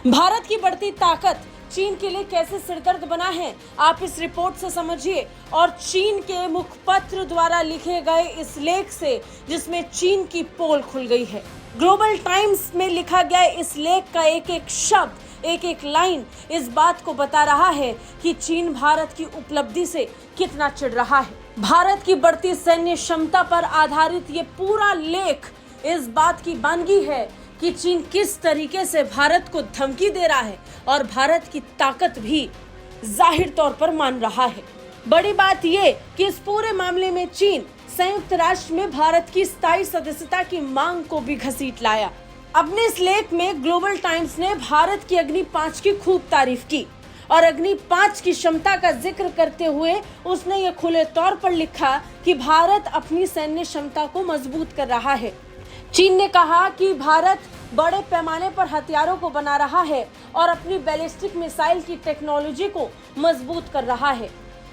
भारत की बढ़ती ताकत चीन के लिए कैसे सिरदर्द बना है, आप इस रिपोर्ट से समझिए और चीन के मुखपत्र द्वारा लिखे गए इस लेख से, जिसमें चीन की पोल खुल गई है। ग्लोबल टाइम्स में लिखा गया इस लेख का एक एक शब्द, एक एक लाइन इस बात को बता रहा है कि चीन भारत की उपलब्धि से कितना चिढ़ रहा है। भारत की बढ़ती सैन्य क्षमता पर आधारित ये पूरा लेख इस बात की बानगी है कि चीन किस तरीके से भारत को धमकी दे रहा है और भारत की ताकत भी जाहिर तौर पर मान रहा है। बड़ी बात ये कि इस पूरे मामले में चीन संयुक्त राष्ट्र में भारत की स्थायी सदस्यता की मांग को भी घसीट लाया। अपने इस लेख में ग्लोबल टाइम्स ने भारत की अग्नि 5 की खूब तारीफ की और अग्नि 5 की क्षमता का जिक्र करते हुए उसने ये खुले तौर पर लिखा कि भारत अपनी सैन्य क्षमता को मजबूत कर रहा है। चीन ने कहा कि भारत बड़े पैमाने पर हथियारों को बना रहा है और अपनी बैलिस्टिक मिसाइल की टेक्नोलॉजी को मजबूत कर रहा है।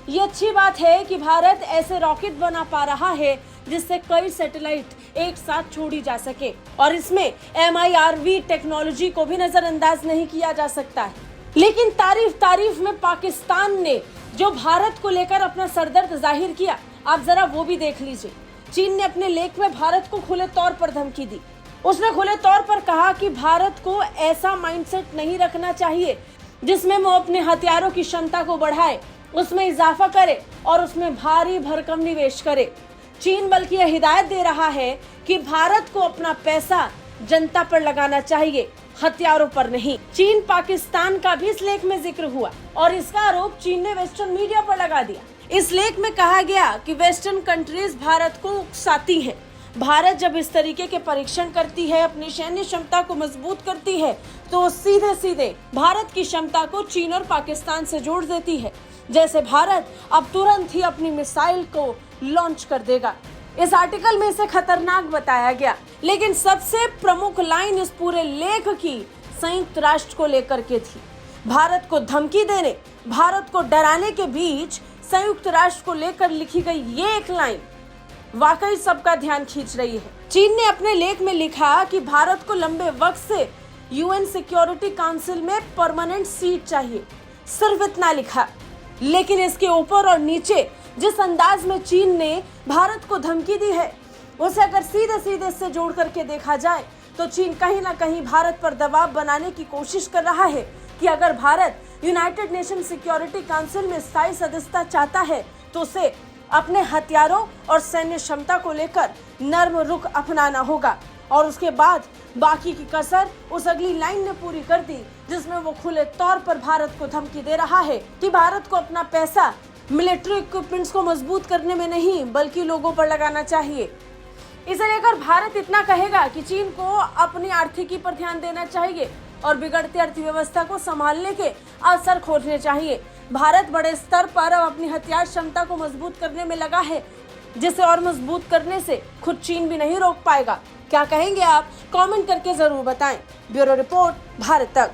ये अच्छी बात है कि भारत ऐसे रॉकेट बना पा रहा है जिससे कई सैटेलाइट एक साथ छोड़ी जा सके और इसमें MIRV टेक्नोलॉजी को भी नजरअंदाज नहीं किया जा सकता है। लेकिन तारीफ में पाकिस्तान ने जो भारत को लेकर अपना सरदर्द जाहिर किया, आप जरा वो भी देख लीजिए। चीन ने अपने लेख में भारत को खुले तौर पर धमकी दी। उसने खुले तौर पर कहा कि भारत को ऐसा माइंडसेट नहीं रखना चाहिए जिसमें वो अपने हथियारों की क्षमता को बढ़ाए, उसमें इजाफा करे और उसमें भारी भरकम निवेश करे। चीन बल्कि यह हिदायत दे रहा है कि भारत को अपना पैसा जनता पर लगाना चाहिए, हथियारों पर नहीं। चीन पाकिस्तान का भी इस लेख में जिक्र हुआ और इसका आरोप चीन ने वेस्टर्न मीडिया पर लगा दिया। इस लेख में कहा गया कि वेस्टर्न कंट्रीज भारत को उकसाती हैं। भारत जब इस तरीके के परीक्षण करती है, अपनी सैन्य क्षमता को मजबूत करती है, तो सीधे सीधे भारत की क्षमता को चीन और पाकिस्तान से जोड़ देती है। जैसे भारत अब तुरंत ही अपनी मिसाइल को लॉन्च कर देगा। इस आर्टिकल में इसे खतरनाक बताया गया, लेकिन सबसे प्रमुख लाइन इस पूरे लेख की संयुक्त राष्ट्र को लेकर के थी। भारत को धमकी देने, भारत को डराने के बीच संयुक्त राष्ट्र को लेकर लिखी गई ये एक लाइन वाकई सबका ध्यान खींच रही है। चीन ने अपने लेख में लिखा कि भारत को लंबे वक्त से UN सिक्योरिटी काउंसिल में परमानेंट सीट चाहिए। सिर्फ इतना लिखा, लेकिन इसके ऊपर और नीचे जिस अंदाज में चीन ने भारत को धमकी दी है, उसे अगर सीधे सीधे से जोड़ करके देखा जाए तो चीन कहीं ना कहीं भारत पर दबाव बनाने की कोशिश कर रहा है कि अगर Bharat United nation security council में स्थायी सदस्यता चाहता है तो उसे अपने हथियारों और सैन्य क्षमता को लेकर नर्म रुख अपनाना होगा। और उसके बाद बाकी की कसर उस अगली लाइन ने पूरी कर दी, जिसमें वो खुले तौर पर भारत को धमकी दे रहा है कि भारत को अपना पैसा मिलिट्री इक्विपमेंट्स को मजबूत करने में नहीं बल्कि लोगों पर लगाना चाहिए। इसे लेकर भारत इतना कहेगा कि चीन को अपनी आर्थिकी पर ध्यान देना चाहिए और बिगड़ती अर्थव्यवस्था को संभालने के अवसर खोजने चाहिए। भारत बड़े स्तर पर अब अपनी हथियार क्षमता को मजबूत करने में लगा है, जिसे और मजबूत करने से खुद चीन भी नहीं रोक पाएगा। क्या कहेंगे आप? कमेंट करके जरूर बताएं। ब्यूरो रिपोर्ट, भारत तक।